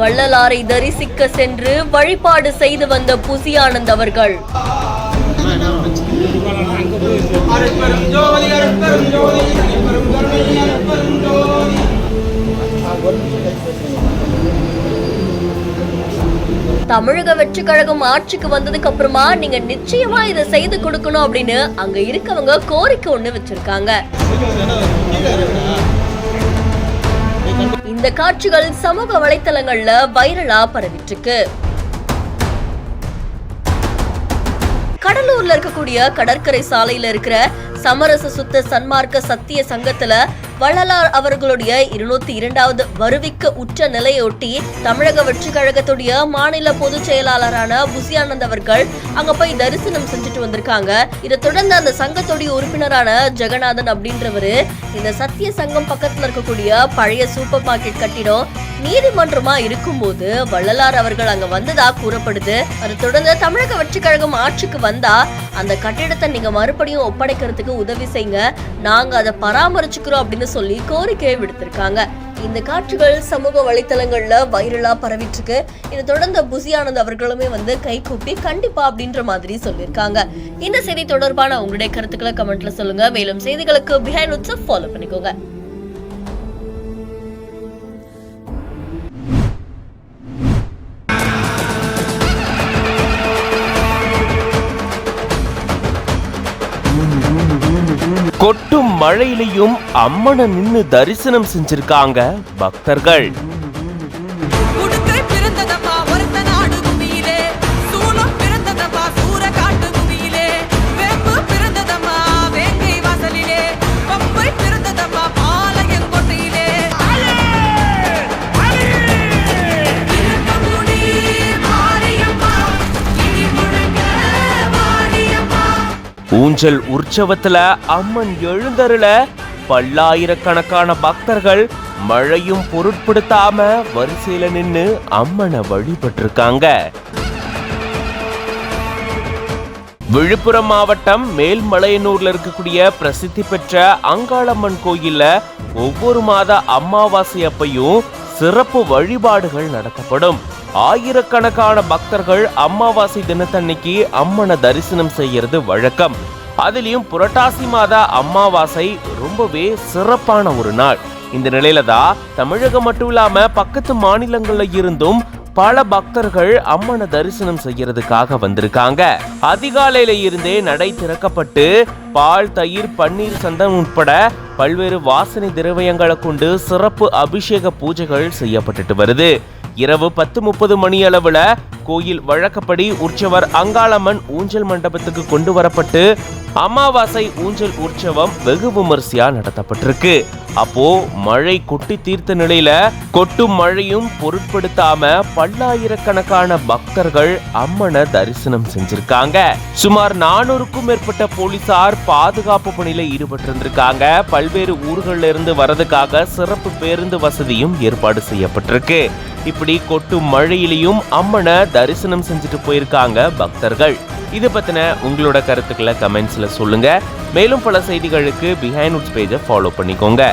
வள்ளலாரை தரிசிக்க சென்று வழிபாடு செய்து வந்த புசியானந்த் அவர்கள் தமிழக வெற்றி கழகம் ஆட்சிக்கு வந்ததுக்கு அப்புறமா நீங்க நிச்சயமா இதை செய்து கொடுக்கணும் அப்படின்னு அங்க இருக்கவங்க கோரிக்கை ஒண்ணு வச்சிருக்காங்க. இந்த காட்சிகள் சமூக வலைத்தளங்கள்ல வைரலா பரவிட்டு இருக்கு. கடலூர்ல இருக்கக்கூடிய கடற்கரை சாலையில இருக்கிற சமரச சுத்த சன்மார்க்க சத்திய சங்கத்துல வள்ளலார் அவர்களுடைய 202வது வருவிக்க உற்ற நிலையொட்டி தமிழக வெற்றி கழகத்துடைய மாநில பொதுச் செயலாளரான புசியானந்த் அவர்கள் அங்க போய் தரிசனம் செஞ்சுட்டு வந்திருக்காங்க. இதை தொடர்ந்து அந்த சங்கத்துடைய உறுப்பினரான ஜெகநாதன் அப்படின்றவரு இந்த சத்திய சங்கம் பக்கத்துல இருக்கக்கூடிய பழைய சூப்பர் மார்க்கெட் கட்டிடம் நீதிமன்றமா இருக்கும்போது வள்ளலார் அவர்கள் அங்க வந்ததா கூறப்படுது. அதை தொடர்ந்து தமிழக வெற்றி கழகம் ஆட்சிக்கு வந்தா அந்த கட்டிடத்தை நீங்க மறுபடியும் ஒப்படைக்கிறதுக்கு உதவி செய்யுங்க, நாங்க அதை பராமரிச்சுக்கிறோம் அப்படின்னு சொல்லி கோரிக்கையை விடுத்திருக்காங்க. இந்த காட்சிகள் சமூக வலைத்தளங்கள்ல வைரலா பரவிட்டு இருக்கு. இதை தொடர்ந்து புசியானந்த் அவர்களுமே கை கூப்பி கண்டிப்பா அப்படின்ற மாதிரி சொல்லியிருக்காங்க. இந்த செய்தி தொடர்பான உங்களுடைய கருத்துக்களை கமெண்ட்ல சொல்லுங்க. மேலும் செய்திகளுக்கு பிஹைண்ட் நோட்ஸை ஃபாலோ பண்ணிக்கோங்க. கொட்டும் மழையிலையும் அம்மனை நின்னு தரிசனம் செஞ்சிருக்காங்க பக்தர்கள். ஊஞ்சல் உற்சவத்துல அம்மன் எழுந்தருள பல்லாயிரக்கணக்கான பக்தர்கள் மழையும் பொருட்படுத்தாம வரிசையில நின்னு அம்மனை வழிபட்டிருக்காங்க. விழுப்புரம் மாவட்டம் மேல்மலையனூர்ல இருக்கக்கூடிய பிரசித்தி பெற்ற அங்காளம்மன் கோயில்ல ஒவ்வொரு மாத அமாவாசை அப்பையும் சிறப்பு வழிபாடுகள் நடத்தப்படும். ஆயிரக்கணக்கான பக்தர்கள் அமாவாசை தினத்தன்னைக்கு அம்மனை தரிசனம் செய்யறது வழக்கம். அதுலயும் புரட்டாசி மாத அமாவாசை ரொம்பவே சிறப்பான ஒரு நாள். இந்த நிலையில தான் தமிழகம் மட்டும் இல்லாம பக்கத்து மாநிலங்கள்ல இருந்தும் பல பக்தர்கள் அம்மனை தரிசனம் செய்யறதுக்காக வந்திருக்காங்க. அதிகாலையில இருந்தே நடை திறக்கப்பட்டு பால், தயிர், பன்னீர், சந்தனம் உட்பட பல்வேறு வாசனை திரவியங்களை கொண்டு சிறப்பு அபிஷேக பூஜைகள் செய்யப்பட்டுட்டு வருது. இரவு 10:30 மணி அளவுல கோயில் வழக்கப்படி உற்சவர் அங்காளம்மன் ஊஞ்சல் மண்டபத்துக்கு கொண்டு வரப்பட்டு அமாவாசை ஊஞ்சல் உற்சவம் வெகு விமர்சையா நடத்தப்பட்டிருக்கு. அப்போ மழை கொட்டி தீர்த்த நிலையில கொட்டும் மழையும் பொருட்படுத்தாம பல்லாயிரக்கணக்கான பக்தர்கள் அம்மனை தரிசனம் செஞ்சிருக்காங்க. சுமார் 400க்கும் மேற்பட்ட போலீசார் பாதுகாப்பு பணியில ஈடுபட்டு இருந்திருக்காங்க. பல்வேறு ஊர்கள்ல இருந்து வரதுக்காக சிறப்பு பேருந்து வசதியும் ஏற்பாடு செய்யப்பட்டிருக்கு. இப்படி கொட்டும் மழையிலையும் அம்மனை தரிசனம் செஞ்சுட்டு போயிருக்காங்க பக்தர்கள். இது பத்தின உங்களோட கருத்துக்களை கமெண்ட்ஸ்ல சொல்லுங்க. மேலும் பல செய்திகளுக்கு பிஹைண்ட் நோட்ஸ் பேஜை ஃபாலோ பண்ணிக்கோங்க.